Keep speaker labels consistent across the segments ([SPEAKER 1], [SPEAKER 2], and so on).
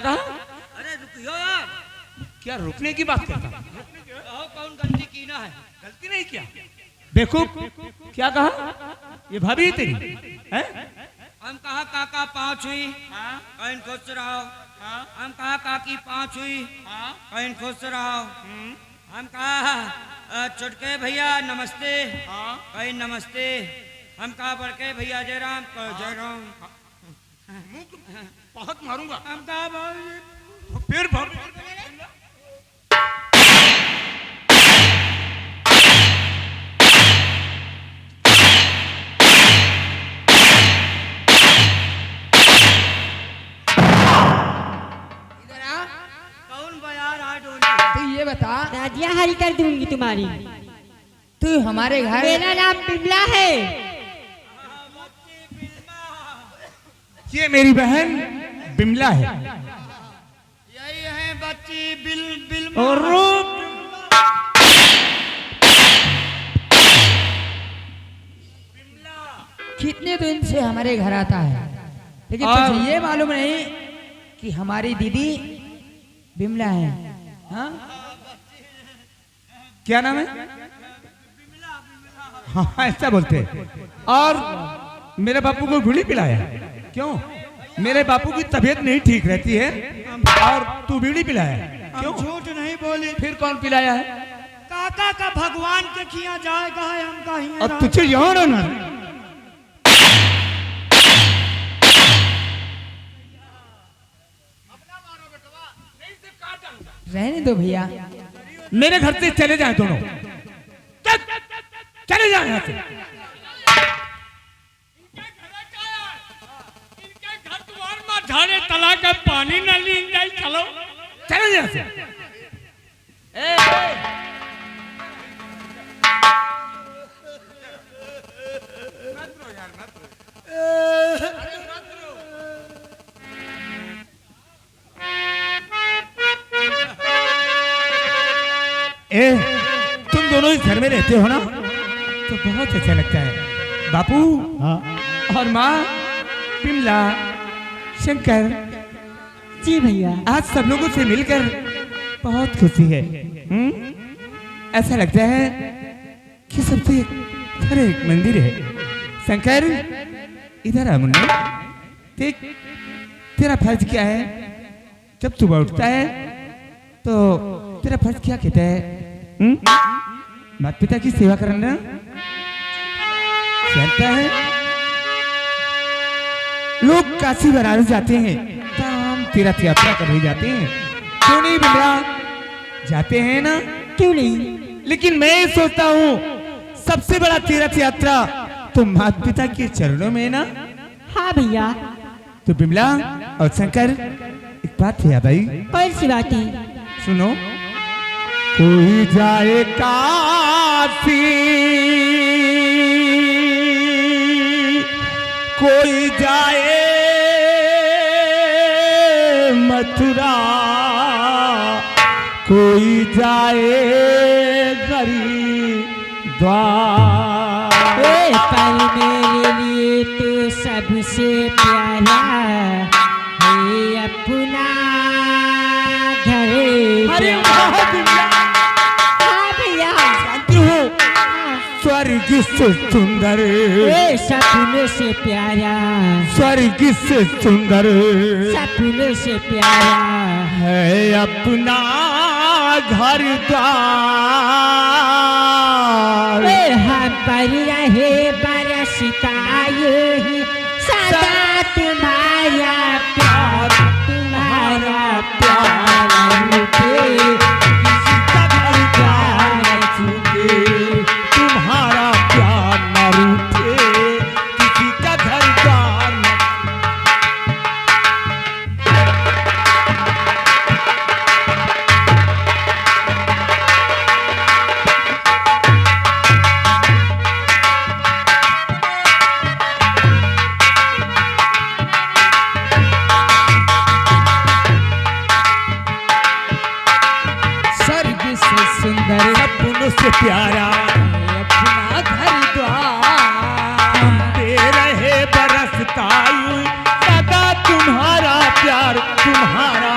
[SPEAKER 1] कहा?
[SPEAKER 2] अरे रुकियो यार।
[SPEAKER 1] क्या रुकने की बात करता?
[SPEAKER 2] कौन गलती की ना है?
[SPEAKER 1] गलती नहीं किया बेवकूफ। क्या कहा? ये भाभी है तेरी है?
[SPEAKER 2] हम कहा काका पाँव छुई, कहीं खुश रहो। हम कहा काकी पाँव छुई, कहीं खुश रहो। हम कहा चुटके भैया नमस्ते, कहीं नमस्ते। हम कहा बड़के भैया जय राम, जय राम।
[SPEAKER 1] बहुत मारूंगा।
[SPEAKER 2] हम कहा
[SPEAKER 1] फिर
[SPEAKER 2] कौन बयार आ डोली?
[SPEAKER 3] तू ये बता,
[SPEAKER 4] राजिया हरी कर दूंगी तुम्हारी।
[SPEAKER 3] तू हमारे घर
[SPEAKER 4] मेरा नाम बिमला है।
[SPEAKER 1] ये मेरी बहन बिमला है।
[SPEAKER 2] यही है बच्ची बिल
[SPEAKER 1] और
[SPEAKER 3] कितने दिन से हमारे घर आता है, लेकिन तुझे ये मालूम नहीं कि हमारी दीदी बिमला है। हाँ?
[SPEAKER 1] क्या नाम है? हाँ ऐसा बोलते हैं। और मेरे बापू को बीड़ी पिलाया। क्यों? मेरे बापू की तबीयत नहीं ठीक रहती है और तू बीड़ी पिलाया। क्यों?
[SPEAKER 2] झूठ नहीं बोली।
[SPEAKER 1] फिर कौन पिलाया है?
[SPEAKER 2] काका का भगवान के खिया जाएगा है, हम कहीं
[SPEAKER 1] और तुझे यहाँ रहना।
[SPEAKER 3] रहने दो भैया,
[SPEAKER 1] मेरे घर से चले जाए दोनों। चले जाए यहाँ से।
[SPEAKER 5] झाड़े तला के पानी न ली जाए। चलो
[SPEAKER 1] चले यहाँ से। तुम दोनों इस घर में रहते हो ना, तो बहुत अच्छा लगता है। बापू और माँ बिमला, शंकर
[SPEAKER 4] जी भैया।
[SPEAKER 1] आज सब लोगों से मिलकर बहुत खुशी है। ऐसा लगता है कि सबसे घर एक मंदिर है। शंकर इधर आ मुन्ना, देख तेरा फर्ज क्या है। जब सुबह उठता है तो तेरा फर्ज क्या कहता है? माता पिता की सेवा करना जानता है। लोग काशी बनारस जाते हैं, तमाम तीर्थ यात्रा करने जाते हैं। क्यों नहीं बिमला? जाते हैं ना?
[SPEAKER 4] क्यों नहीं?
[SPEAKER 1] लेकिन मैं ये सोचता हूँ सबसे बड़ा तीर्थ यात्रा तो माता पिता के चरणों में ना।
[SPEAKER 4] हाँ भैया।
[SPEAKER 1] तो बिमला और शंकर, एक बात याद आई।
[SPEAKER 4] कौन सी बात है?
[SPEAKER 1] सुनो। कोई जाए काशी, कोई जाए मथुरा, कोई जाए हरिद्वार।
[SPEAKER 4] पर मेरे लिए तो सबसे प्यारा है अपना घर।
[SPEAKER 1] अरे
[SPEAKER 4] हाँ भैया।
[SPEAKER 1] जानती हो स्वर्ग से सुंदर,
[SPEAKER 4] सपनों से प्यारा,
[SPEAKER 1] स्वर्ग से सुंदर
[SPEAKER 4] सपनों से प्यारा
[SPEAKER 1] है अपना घर द्वार।
[SPEAKER 4] हम पर रहे बरसता यूं सदा तुम्हारा प्यार, तुम्हारा प्यार मुझे
[SPEAKER 1] किसी का घर द्वार न छूटे, तुम्हारा प्यार न रूठे, किसी का घर द्वार न।
[SPEAKER 3] सुंदर
[SPEAKER 1] सपनों से प्यारा
[SPEAKER 3] अपना घर द्वार।
[SPEAKER 1] दे रहे बरसता यूं सदा तुम्हारा प्यार, तुम्हारा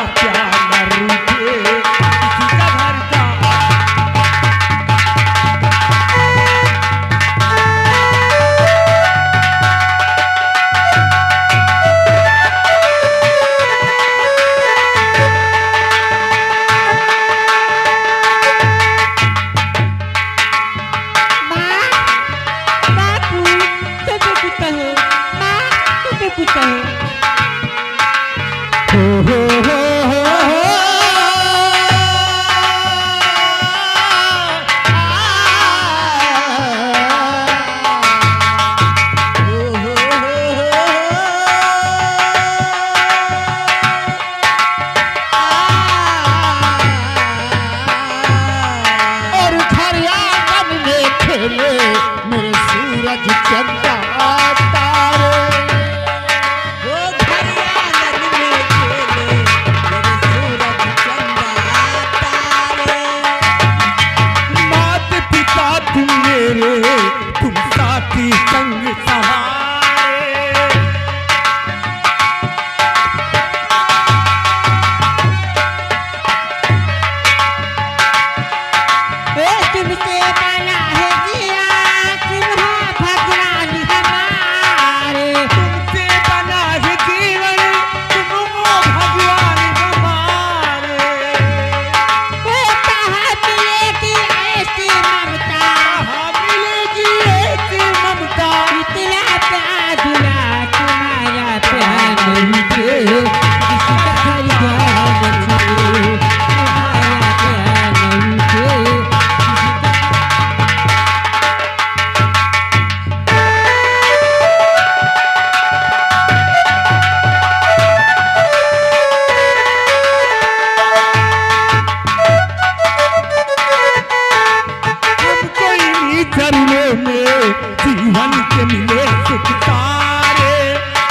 [SPEAKER 1] के मिले सुख सारे,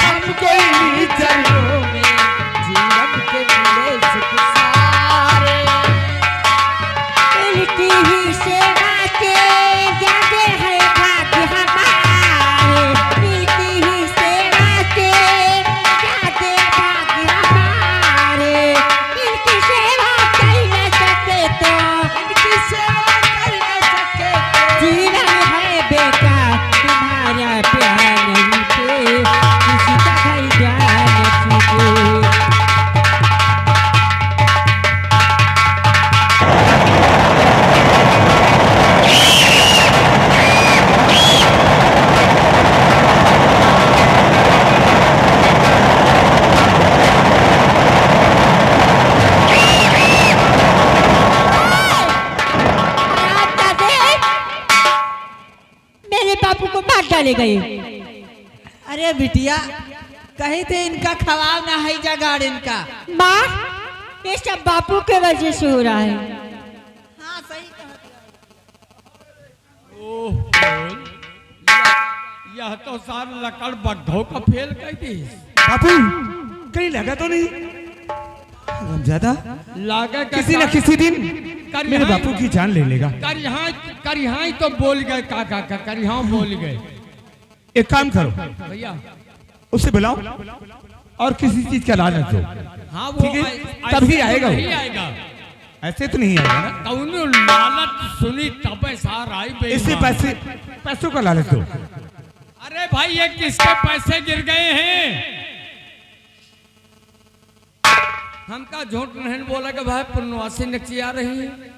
[SPEAKER 1] हमको इन्हीं चरणों में
[SPEAKER 3] जीवन के मिले सुख सारे।
[SPEAKER 4] इनकी ही सेवा के जागे है भाग्य हमारे, इनकी ही सेवा के जागे भाग्य हमारे। इनकी सेवा कर न सके तो, इनकी सेवा कर न सके तो जीवन है बेकार, तुम्हारा प्यार नहीं थे, किसी का घर जान छूटे। मेरे बापू को मार डाले गए।
[SPEAKER 3] अरे बिटिया, कहे थे इनका खवाब ना है जगाड़ इनका।
[SPEAKER 4] माँ, ये सब बापू के वजह से हो रहा है।
[SPEAKER 3] हाँ सही कहा।
[SPEAKER 5] यह तो सार लकड़ बग्घों का फेल कर दी।
[SPEAKER 1] बापू कहीं लगा तो नहीं ज्यादा?
[SPEAKER 5] लागे
[SPEAKER 1] किसी न किसी दिन मेरे बापू की जान ले लेगा।
[SPEAKER 5] कर यहाँ तो बोल गए काका का, कर यहाँ बोल गए।
[SPEAKER 1] एक काम करो
[SPEAKER 5] भैया,
[SPEAKER 1] उसे बुलाओ और किसी चीज का लालच दो।
[SPEAKER 5] हाँ वो
[SPEAKER 1] ठीक है, तभी आएगा वो।
[SPEAKER 5] नहीं आएगा,
[SPEAKER 1] ऐसे तो नहीं आएगा ना।
[SPEAKER 5] कौनो लालच सुनी तब सार आई
[SPEAKER 1] इससे
[SPEAKER 5] बेईमान।
[SPEAKER 1] पैसों का लालच दो।
[SPEAKER 5] अरे भाई ये किसके पैसे गिर गए हैं? हमका झूठ नहीं बोला कि भाई पुनवासी नक्ची आ रही है।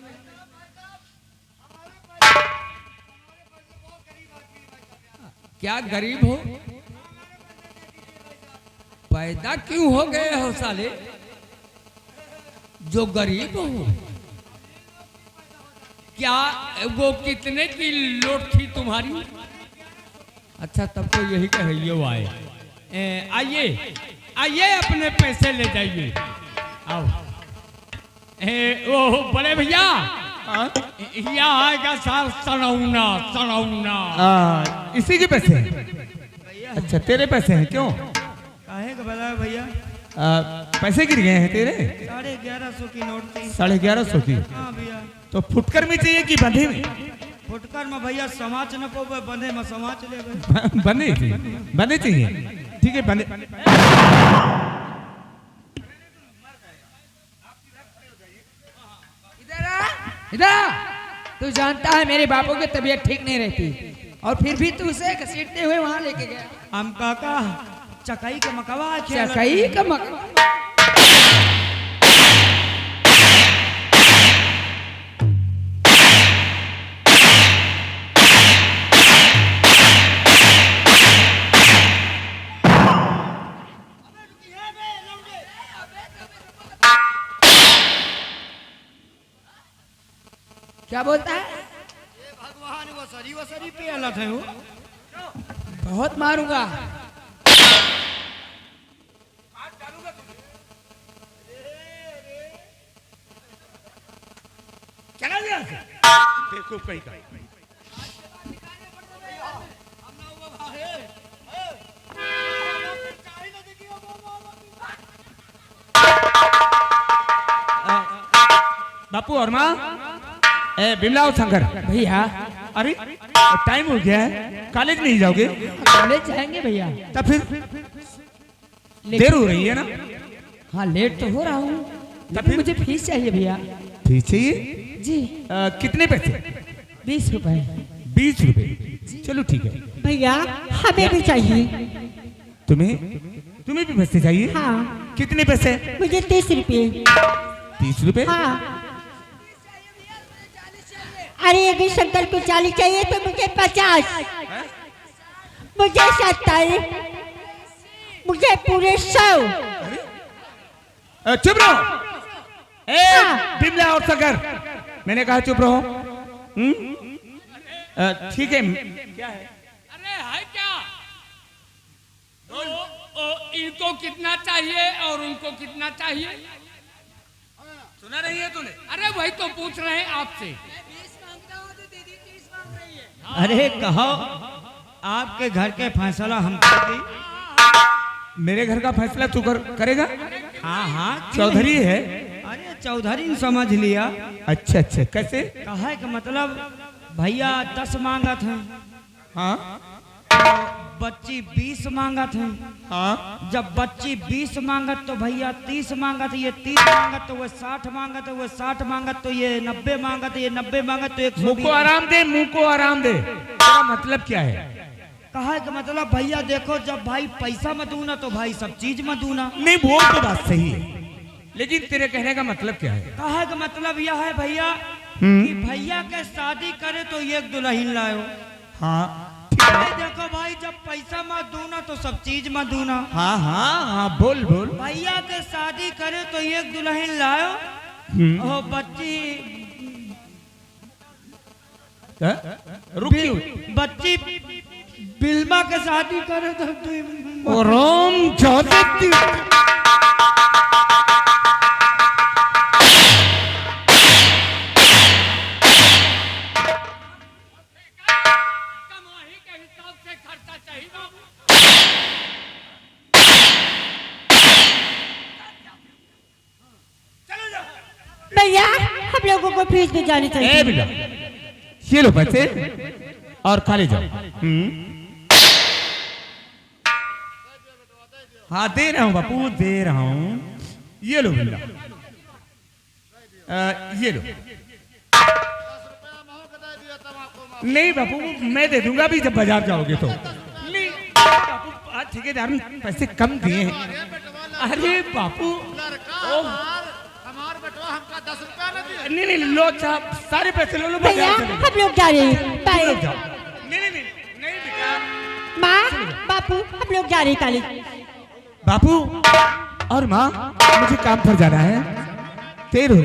[SPEAKER 5] क्या गरीब हो? पैदा क्यों हो गए हो साले जो गरीब हो? क्या वो कितने की लोट थी तुम्हारी? अच्छा तब तो यही कहिए आए। आइए आइए अपने पैसे ले जाइए। आओ। ओ बड़े भैया, यहाँ आएगा सार सड़ौना सड़ौना।
[SPEAKER 1] इसी के पैसे हैं? अच्छा तेरे पैसे हैं? क्यों?
[SPEAKER 2] काहे का भला है भैया?
[SPEAKER 1] पैसे गिर गए हैं तेरे?
[SPEAKER 2] 1150 की नोट थी।
[SPEAKER 1] 1150 की?
[SPEAKER 2] हाँ भैया।
[SPEAKER 1] तो फुटकर में चाहिए कि बंधे में?
[SPEAKER 2] फुटकर में भैया समाज न पोवे, बंधे में समाज ले गए।
[SPEAKER 1] बंधे चाहिए, बंधे चाहिए। ठीक है बंधे।
[SPEAKER 3] इधर तू जानता है मेरे बापू की तबीयत ठीक नहीं रहती, और फिर भी तू उसे घसीटते हुए वहां लेके गया।
[SPEAKER 2] हम काका चकाई के मकवा खेल।
[SPEAKER 3] चकाई का मकवा? क्या बोलता है?
[SPEAKER 2] भगवान वसरी वसरी पे अलग है वो।
[SPEAKER 3] बहुत मारूंगा।
[SPEAKER 1] चला गया देखो कहीं का। बापू और माँ, बिमला और शंकर
[SPEAKER 3] भैया
[SPEAKER 1] अरे टाइम हो गया है, कॉलेज नहीं जाओगे?
[SPEAKER 3] कॉलेज जाएंगे भैया।
[SPEAKER 1] तब फिर देर हो रही है ना?
[SPEAKER 3] हाँ लेट तो हो रहा हूँ, लेकिन मुझे फीस चाहिए भैया।
[SPEAKER 1] फीस चाहिए
[SPEAKER 3] जी।
[SPEAKER 1] कितने पैसे?
[SPEAKER 3] 20 रुपए।
[SPEAKER 1] 20 रुपए? चलो ठीक है।
[SPEAKER 4] भैया हमें भी चाहिए।
[SPEAKER 1] तुम्हें भी पैसे चाहिए?
[SPEAKER 4] हाँ।
[SPEAKER 1] कितने पैसे?
[SPEAKER 4] मुझे 30 रुपये।
[SPEAKER 1] 30 रुपए?
[SPEAKER 4] हाँ। अरे अगर शंकर को 40 चाहिए तो मुझे 50, मुझे 70, मुझे पूरे 100।
[SPEAKER 1] चुप रहो। बिमला और शंकर, मैंने कहा चुप रहो। ठीक है। क्या है?
[SPEAKER 5] अरे है क्या? इनको कितना चाहिए और उनको कितना चाहिए?
[SPEAKER 2] सुना रही है तूने?
[SPEAKER 5] अरे वही तो पूछ रहे हैं आपसे।
[SPEAKER 2] अरे कहो आपके घर के फैसला हम करेंगे।
[SPEAKER 1] मेरे घर का फैसला तू करेगा?
[SPEAKER 2] हाँ हाँ
[SPEAKER 1] चौधरी है।
[SPEAKER 2] अरे चौधरी ने समझ लिया।
[SPEAKER 1] अच्छा अच्छा, कैसे?
[SPEAKER 2] कहा कि मतलब भैया 10 मांगत हैं,
[SPEAKER 1] हाँ
[SPEAKER 2] बच्ची 20 मांगत हैं।
[SPEAKER 1] हाँ।
[SPEAKER 2] जब बच्ची 20 मांगत तो भैया 30 मांगत, ये 30 मांगत तो वो 60 मांगत, वो 60 मांगत तो ये 90 मांगत, ये 90 मांगत तो 120।
[SPEAKER 1] मुंह को आराम दे, मुंह को आराम दे। तेरा मतलब क्या है?
[SPEAKER 2] कहा कि मतलब भैया देखो, जब भाई पैसा मत दूँ ना तो भाई सब चीज मत दूँ ना।
[SPEAKER 1] नहीं, वो तो बात सही है, लेकिन तेरे कहने का मतलब क्या है?
[SPEAKER 2] कहा कि मतलब यह है भैया कि भैया के शादी करे तो एक दुल्हन लाओ।
[SPEAKER 1] हाँ
[SPEAKER 2] अरे देखो भाई, जब पैसा मत दूँ ना तो सब चीज मत दूँ ना।
[SPEAKER 1] हाँ हाँ हाँ, बोल बोल।
[SPEAKER 2] भैया के शादी करे तो एक दुल्हन लाओ, और बच्ची
[SPEAKER 1] रुकी।
[SPEAKER 2] बच्ची बिल्मा के शादी करे तो
[SPEAKER 1] ओ राम चौधरी।
[SPEAKER 5] कमाई के हिसाब से खर्चा चाहिए बाबू।
[SPEAKER 4] भैया हम लोगों को फीस नहीं जानी
[SPEAKER 1] ए
[SPEAKER 4] चाहिए।
[SPEAKER 1] बेटा, ये लो पैसे और खा ले जाओ। हाँ दे रहा हूँ बापू, दे रहा हूँ। ये लो बेटा, ये लो। नहीं बापू, मैं दे दूंगा भी जब बाजार जाओगे तो। नहीं बापू, आज ठेकेदार ने पैसे कम दिए हैं। अरे बापू, नहीं नहीं, लो साहब, सारे पैसे लो लो,
[SPEAKER 4] भैया
[SPEAKER 1] बाजार चले जाओ।
[SPEAKER 4] हम लोग जा रहे हैं।
[SPEAKER 1] तुम
[SPEAKER 4] बाय।
[SPEAKER 1] लोग जाओ। नहीं नहीं नहीं नहीं बेटा।
[SPEAKER 4] माँ बापू हम लोग जा रहे हैं कॉलेज।
[SPEAKER 1] बापू और माँ, मुझे काम पर जाना है। तेरू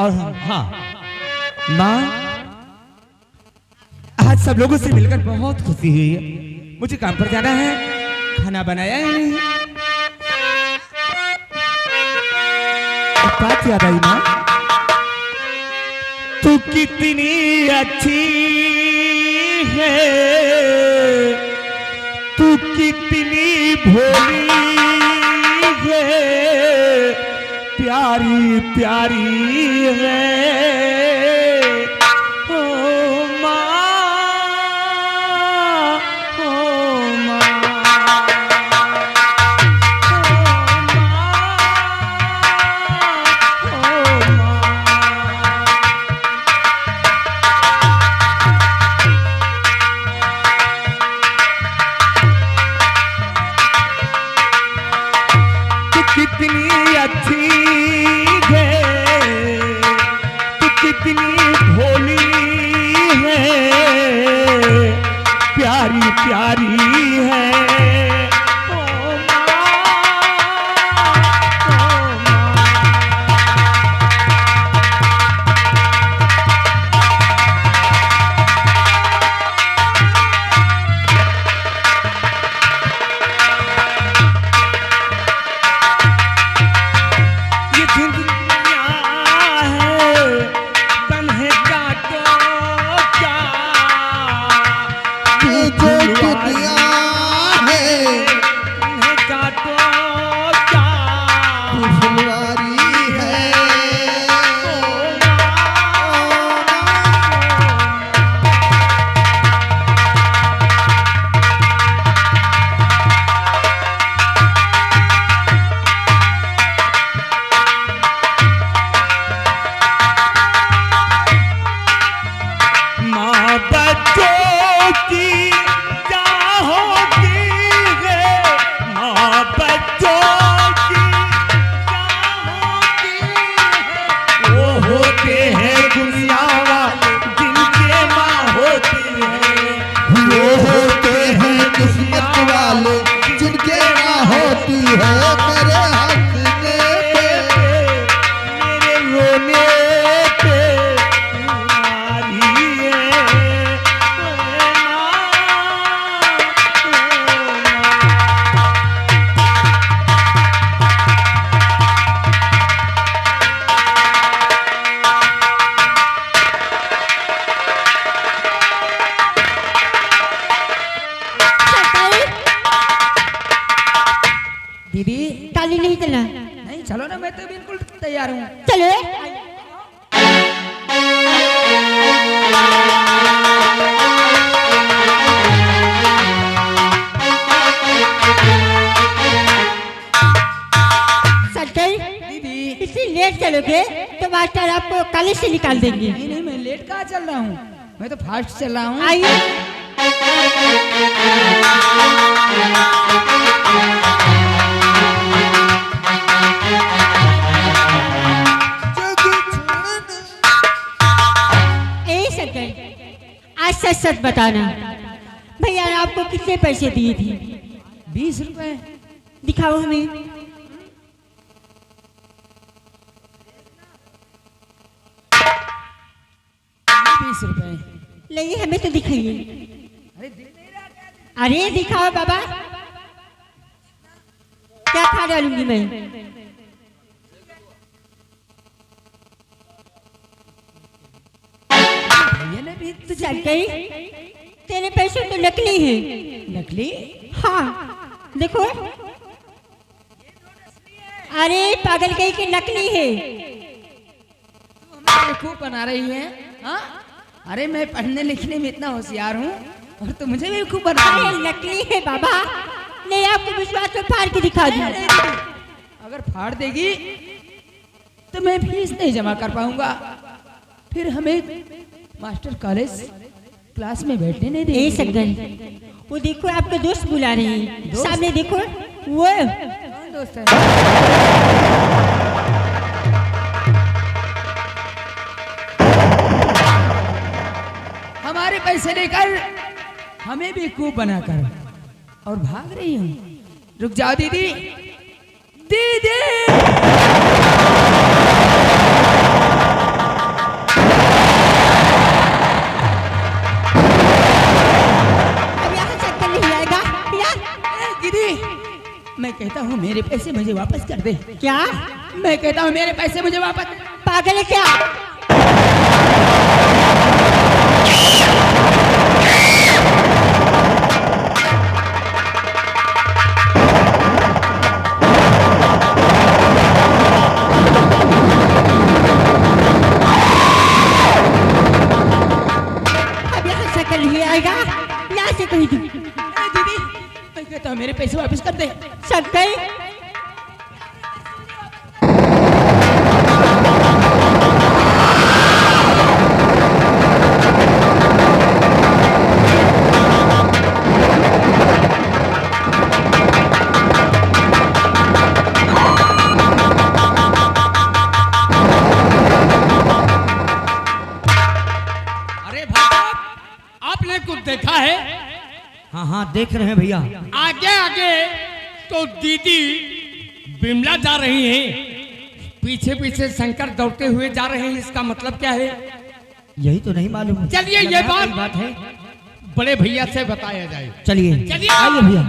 [SPEAKER 1] और हाँ माँ, आज सब लोगों से मिलकर बहुत खुशी हुई है। मुझे काम पर जाना है, खाना बनाया ही नहीं। एक बात याद आई माँ, तू कितनी अच्छी है, तू कितनी भोली है, प्यारी प्यारी है। ओ माँ, ओ माँ, ओ माँ। तू कितनी अच्छी है, तू कितनी भोली है, प्यारी प्यारी है। ओ माँ, ओ माँ। ये दुनिया है, तन है काटो क्या,
[SPEAKER 6] ये जो दुनिया
[SPEAKER 3] चलो ना, मैं तो बिल्कुल तैयार हूँ।
[SPEAKER 4] चलो संजय,
[SPEAKER 3] दीदी
[SPEAKER 4] इतनी लेट चलोगे तो मास्टर आपको कॉलेज से निकाल देंगे।
[SPEAKER 3] नहीं नहीं, मैं लेट कहाँ चल रहा हूँ, मैं तो फास्ट चल रहा हूँ।
[SPEAKER 4] आइए। ए संजय, आज सच सच बताना, भैया ने आपको कितने पैसे दिए थे?
[SPEAKER 3] 20 रुपए।
[SPEAKER 4] दिखाओ हमें।
[SPEAKER 3] 20 रुपए।
[SPEAKER 4] नहीं, हमें तो दिखाइए।
[SPEAKER 3] अरे दे दे रहा क्या?
[SPEAKER 4] अरे दिखाओ बाबा, क्या खा डालूंगी मैं।
[SPEAKER 3] भैया ने भी तुझे
[SPEAKER 4] संजय, तेरे पैसे तो नकली हैं।
[SPEAKER 3] नकली?
[SPEAKER 4] हाँ देखो। अरे पागल कहीं के नकली है।
[SPEAKER 3] बेवकूफ बना रही है। हाँ, अरे मैं पढ़ने लिखने में इतना होशियार हूँ और तो मुझे बेवकूफ बना रही
[SPEAKER 4] अरे
[SPEAKER 3] है।
[SPEAKER 4] नकली है बाबा, नहीं आपको विश्वास तो फाड़ के दिखा दूं।
[SPEAKER 3] अगर फाड़ देगी तो मैं फीस नहीं जमा कर पाऊंगा, फिर हमें मास्टर कॉलेज क्लास में बैठने नहीं
[SPEAKER 4] ए
[SPEAKER 3] देंगे।
[SPEAKER 4] संजय, वो देखो आपके दोस्त बुला रहे हैं,
[SPEAKER 3] दोस्त?
[SPEAKER 4] सामने देखो। वो
[SPEAKER 3] कौन दोस्त है? हमारे पैसे लेकर हमें भी खूब बनाकर और भाग रही हूँ। रुक जाओ दीदी, दीदी।
[SPEAKER 4] अब यहाँ चक्कर नहीं आएगा यार।
[SPEAKER 3] दीदी, मैं कहता हूँ मेरे पैसे मुझे वापस कर दे।
[SPEAKER 4] क्या
[SPEAKER 3] मैं कहता हूँ मेरे पैसे मुझे वापस।
[SPEAKER 4] पागल है क्या? अब यहाँ चक्कर नहीं आएगा, यहाँ से कहीं दूर।
[SPEAKER 3] दीदी, मैं कहता हूँ मेरे पैसे वापस कर दे।
[SPEAKER 4] संजय,
[SPEAKER 5] अरे भाई साहब, आपने कुछ देखा है?
[SPEAKER 2] हाँ हाँ देख रहे हैं भैया।
[SPEAKER 5] आगे आगे तो दीदी बिमला जा रही हैं, पीछे पीछे शंकर दौड़ते हुए जा रहे हैं। इसका मतलब क्या है?
[SPEAKER 2] यही तो नहीं मालूम।
[SPEAKER 5] चलिए ये
[SPEAKER 2] लगा कोई बात है।
[SPEAKER 5] बड़े भैया से बताया जाए।
[SPEAKER 2] चलिए
[SPEAKER 5] चलिए।
[SPEAKER 2] आइए भैया।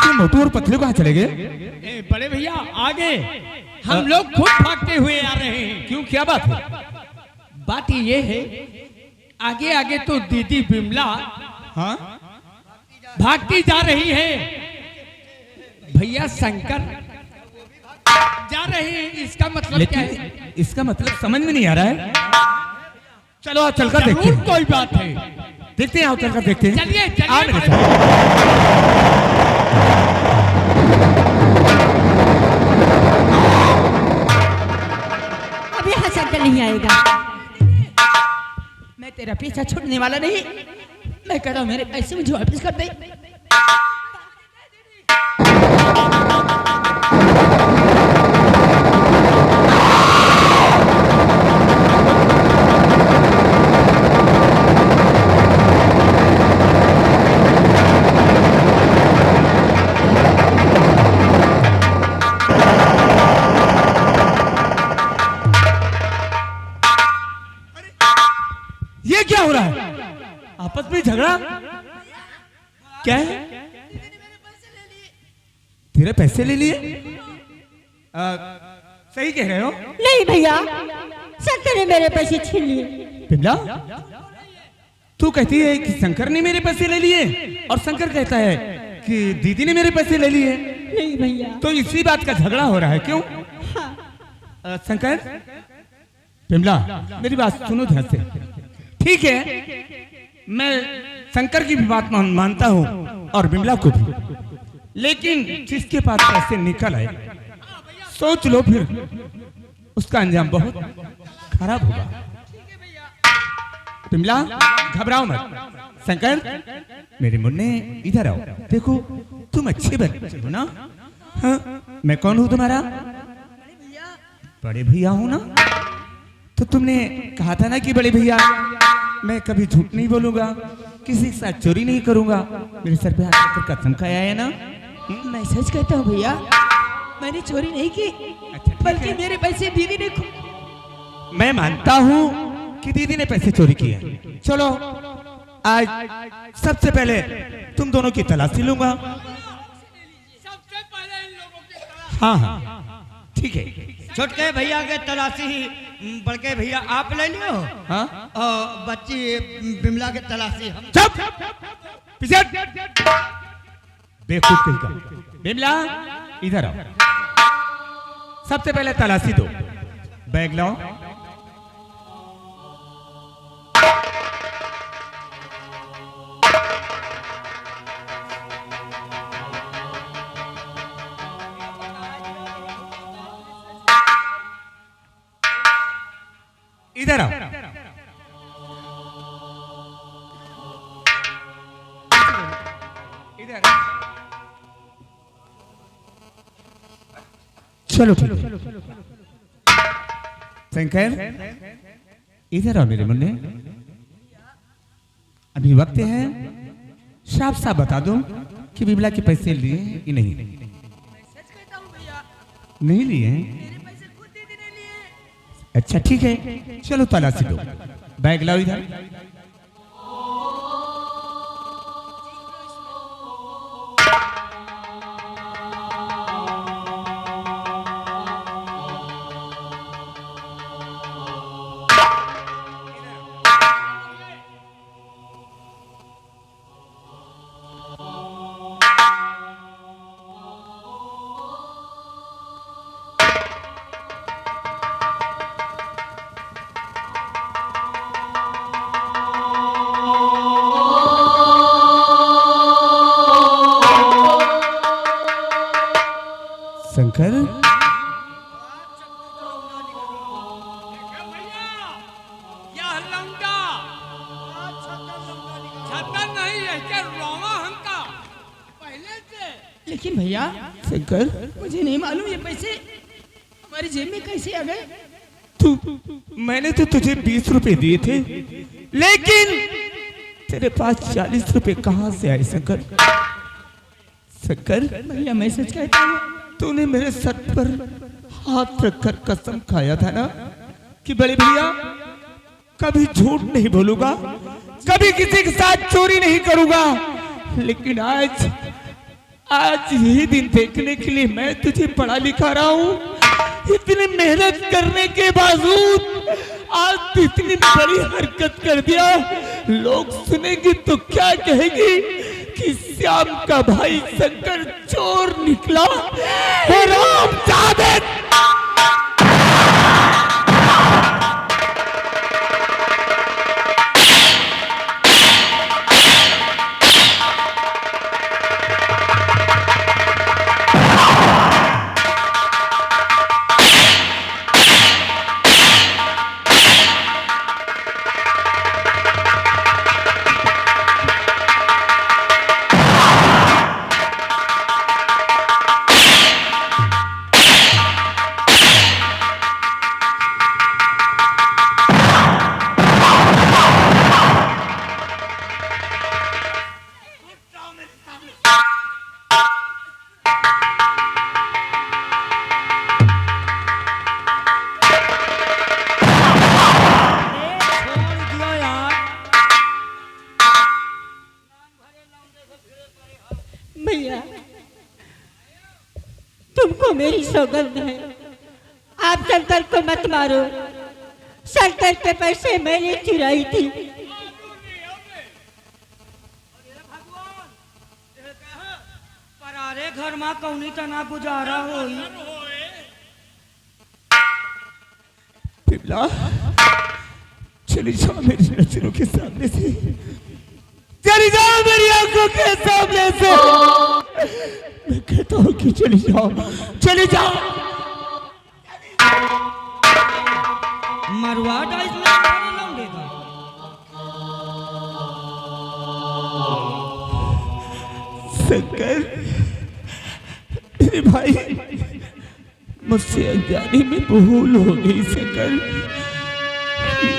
[SPEAKER 1] ये मोटू और पतलू कहाँ चले गए?
[SPEAKER 5] ए, बड़े भैया आगे हम लोग खुद भागते हुए आ रहे हैं।
[SPEAKER 1] क्यों, क्या बात है?
[SPEAKER 5] बात ये है, आगे आगे तो दीदी बिमला
[SPEAKER 1] हाँ,
[SPEAKER 5] भागती जा रही है, भैया शंकर जा रहे हैं। इसका मतलब क्या है?
[SPEAKER 1] लेकिन इसका मतलब समझ में नहीं आ रहा है। चलो आप चलकर देखते
[SPEAKER 5] जरूर
[SPEAKER 1] हैं।
[SPEAKER 5] कोई बात है।
[SPEAKER 1] देखते हैं, आओ चलकर देखते हैं।
[SPEAKER 5] चलिए
[SPEAKER 1] आ
[SPEAKER 5] चलिए
[SPEAKER 1] मेरे
[SPEAKER 5] बड़े
[SPEAKER 1] साथ।
[SPEAKER 5] भैया।
[SPEAKER 4] अब यहाँ चक्कर नहीं आएगा।
[SPEAKER 3] मैं तेरा पीछा छूटने वाला नहीं। मैं कह रहा हूँ मेरे पैसे मुझे वापस कर दे।
[SPEAKER 1] ये क्या हो रहा है? आपस में झगड़ा क्या है? तेरे पैसे ले लिए? सही कह रहे हो
[SPEAKER 4] नहीं भैया, शंकर ने मेरे पैसे छीन लिए।
[SPEAKER 1] बिमला, तू कहती है कि शंकर ने मेरे पैसे ले लिए और शंकर कहता है कि दीदी ने मेरे पैसे ले लिए।
[SPEAKER 4] नहीं भैया।
[SPEAKER 1] तो इसी बात का झगड़ा हो रहा है, क्यों?
[SPEAKER 4] हाँ।
[SPEAKER 1] शंकर, बिमला, मेरी बात सुनो ध्यान से। ठीक है, मैं शंकर की भी बात मानता हूँ और बिमला को भी, लेकिन जिसके पास पैसे निकल आए, सोच लो फिर उसका अंजाम बहुत खराब होगा। बिमला, घबराओ मत। शंकर, मेरे मुन्ने इधर आओ। देखो तुम अच्छे बच्चे हो ना? हाँ, मैं कौन हूँ तुम्हारा? बड़े भैया हूँ ना? तो तुमने कहा था ना कि बड़े भैया मैं कभी झूठ नहीं बोलूंगा, किसी के साथ चोरी नहीं करूंगा। मेरे सर पे हाथ रखकर कसम खाया है ना?
[SPEAKER 3] मैं सच कहता हूँ भैया, मैंने चोरी नहीं की, बल्कि मेरे पैसे दीदी ने
[SPEAKER 1] मैं मानता हूँ कि दीदी ने पैसे चोरी किए। चलो आज सबसे पहले तुम दोनों की तलाशी लूंगा।
[SPEAKER 5] सबसे पहले इन लोगों की तलाश।
[SPEAKER 1] हाँ हाँ ठीक है।
[SPEAKER 2] छोटके भैया के तलाशी बड़के भैया आप ले लियो।
[SPEAKER 1] हाँ
[SPEAKER 2] और बच्ची बिमला के तलाशी हम।
[SPEAKER 1] चुप, पीछे हट। बेवकूफ कहीं का। बिमला इधर आओ। सबसे पहले तलाशी दो। बैग लाओ। इधर आओ। इधर चलो ठीक है। शंकर इधर आओ मेरे मुन्ने। अभी वक्त है, साफ साफ बता दो कि बिमला के पैसे लिए कि नहीं। नहीं लिए हैं? अच्छा ठीक है, चलो तलाशी दो। बैग लाओ इधर। शंकर
[SPEAKER 5] यह लंका छतर नहीं है कि रोमा हमका पहले से।
[SPEAKER 3] लेकिन भैया
[SPEAKER 1] शंकर
[SPEAKER 3] मुझे नहीं मालूम ये पैसे हमारी जेब में कैसे आ गए।
[SPEAKER 1] मैंने तो तुझे 20 रुपए दिए थे, लेकिन तेरे पास 40 रुपए कहाँ से आए शंकर? शंकर
[SPEAKER 3] भैया मैं सच कहता हूँ,
[SPEAKER 1] तूने मेरे सर पर हाथ रखकर कसम खाया था ना कि बड़े भैया कभी झूठ नहीं बोलूंगा, कभी किसी के साथ चोरी नहीं करूंगा। लेकिन आज यही दिन देखने के लिए मैं तुझे पढ़ा लिखा रहा हूँ। इतनी मेहनत करने के बावजूद आज तू इतनी बड़ी हरकत कर दिया। लोग सुनेंगे तो क्या कहेंगे कि श्याम का भाई शंकर चोर निकला। हरामजादे!
[SPEAKER 4] भैया तुमको मेरी सौगंध है, आप शंकर को मत मारो। शंकर के पैसे मैंने चुराई थी।
[SPEAKER 2] अरे घर में कौनी तना गुजारा होई।
[SPEAKER 1] बिमला चली जाओ मेरी नजरों के सामने से, चली जाओ मेरी आंखों के सामने से। मैं कहता हूँ कि चली जाओ, चली जाओ।
[SPEAKER 2] मरवा डाइस में लौंडेगा।
[SPEAKER 1] शंकर मेरे भाई, मुझसे अनजाने में भूल हो गई शंकर,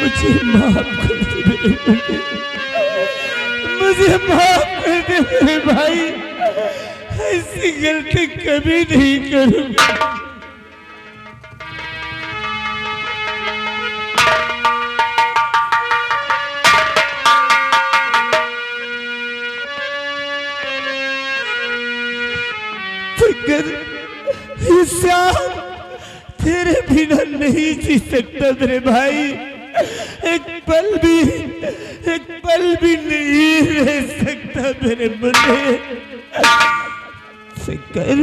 [SPEAKER 1] मुझे माफ कर दे मेरे भाई, मुझे माफ कर दे मेरे भाई, ऐसी गलती कभी नहीं करूंगा। श्याम तेरे बिना नहीं जी सकता मेरे भाई, एक पल भी नहीं रह सकता मेरे मुझे। शंकर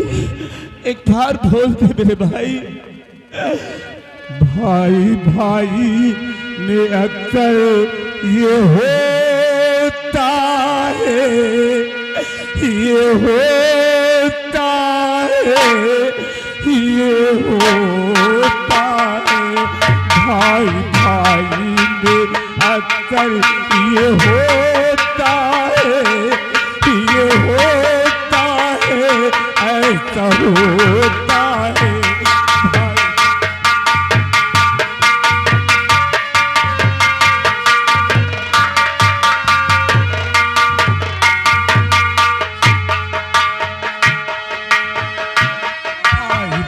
[SPEAKER 1] एक बार बोल दे मेरे भाई। भाई भाई ने अक्सर ये होता है, ये होता है, ये होता है। भाई भाई में अक्सर ये होता है, ये होता है, ऐसा होता है।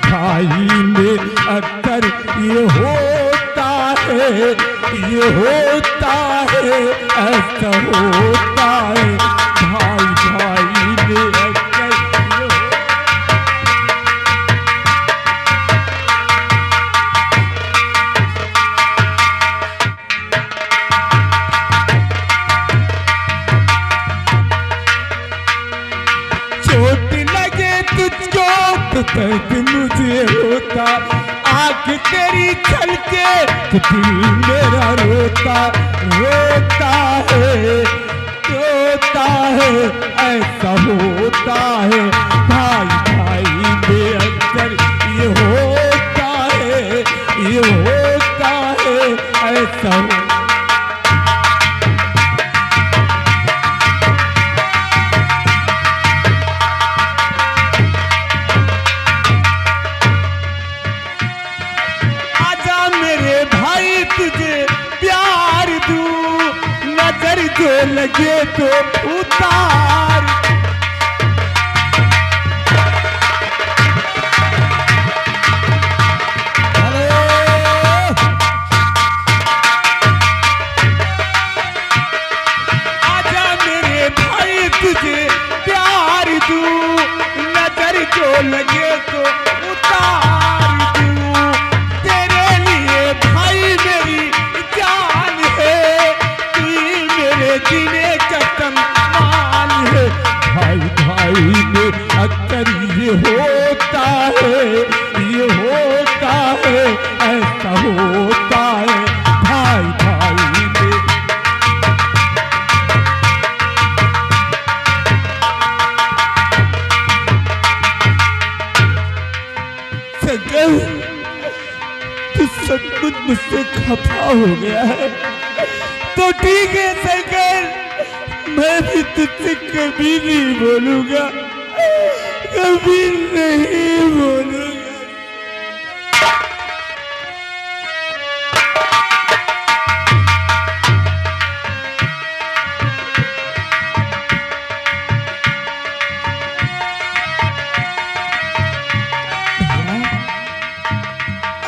[SPEAKER 1] भाई में अक्सर ये होता है, ये होता है, ऐसा होता है। भाई भाई में अक्सर ये चोट लगे तुझको तो दर्द मुझे होता, आँख तेरी छलके तो दिल मेरा रोता, रोता है, रोता है, ऐसा होता है। भाई भाई में अक्सर ये होता है, ये होता है, ऐसा होता है। तुझे प्यार दूं, नजर जो लगे तो उतार। आजा मेरे भाई तुझे प्यार दूं, नजर जो लगे तो उतार दूं। तेरे लिए भाई मेरी जान है, तू मेरे जीने का सम्मान है। भाई भाई में अक्सर ये होता है, ये होता है, ऐसा होता है। भाई भाई में शंकर तू सचमुच मुझसे खफा हो गया है तो ठीक है शंकर, मैं भी तुझसे कभी नहीं बोलूंगा, कभी नहीं बोलूंगा।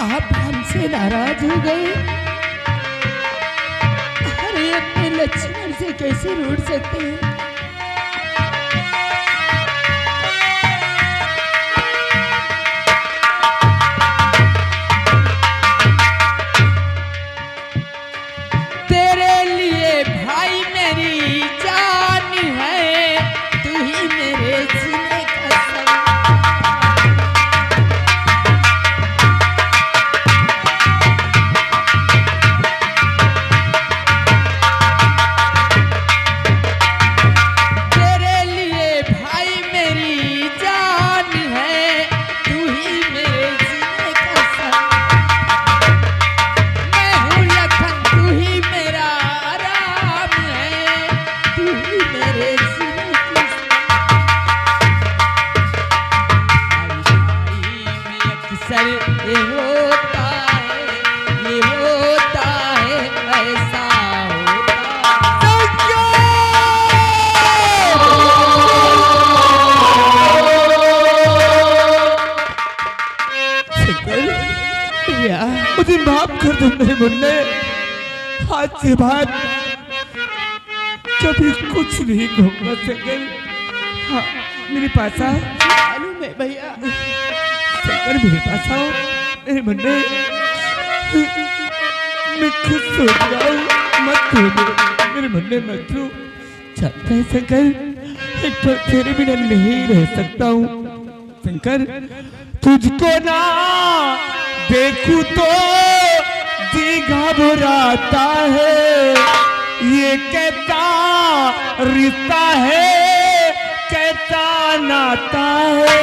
[SPEAKER 3] आप हमसे नाराज हो गए? अरे अपने लक्ष्मण से कैसे रूठ सकते हैं? तेरे लिए भाई मेरी जान है, तू ही मेरे जीने का सवाल। अक्सर ये होता है, ये होता है, ऐसा
[SPEAKER 1] भैया मुझे माफ कर दो मेरे मुन्ने, आज के बाद कभी कुछ नहीं कहूँगा शंकर। हाँ मेरे पास आओ।
[SPEAKER 3] मालूम है भैया।
[SPEAKER 1] शंकर मेरे पास आओ मेरे मुन्ने, मैं खुद सोच रहा हूँ, मत रो मेरे मुन्ने, मत रो। जानता है शंकर, एक पल तेरे बिना नहीं रह सकता हूँ शंकर। तुझको ना देखूं तो जी घबराता है, ये कैसा रिश्ता है, कैसा नाता है।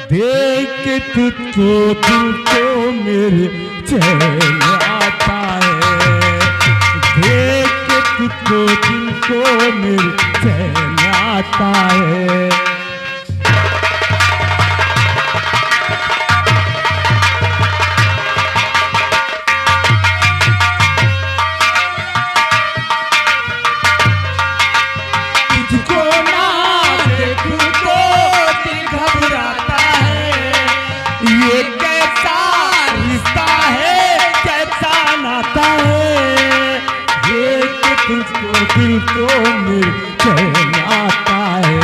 [SPEAKER 1] देख के तुझको दिल को मेरे चैन आता है, देख के तुझको दिल को मेरे चैन आता है। दिल को मेरे चैन आता है,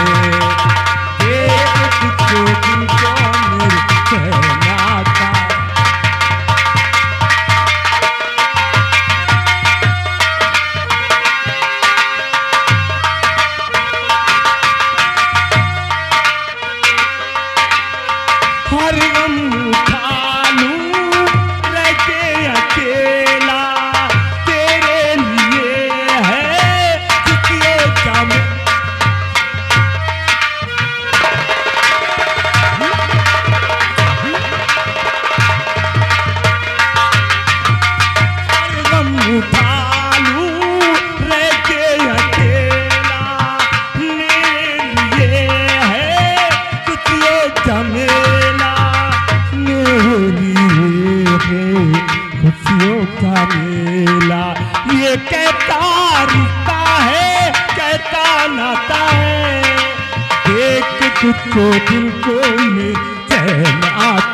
[SPEAKER 1] देख तुझको दिल को मेरे चैन आता है। हर गम उठा लूं रह के अकेला, तेरे लिए है किसी का हर गम उठा लूं रह के अकेला, मेरे लिए है किसी का मेला, मेरे लिए है खुशियों का मेला। ये कैसा रिश्ता है, कैसा नाता है, देख तुझको दिल को में चैन आता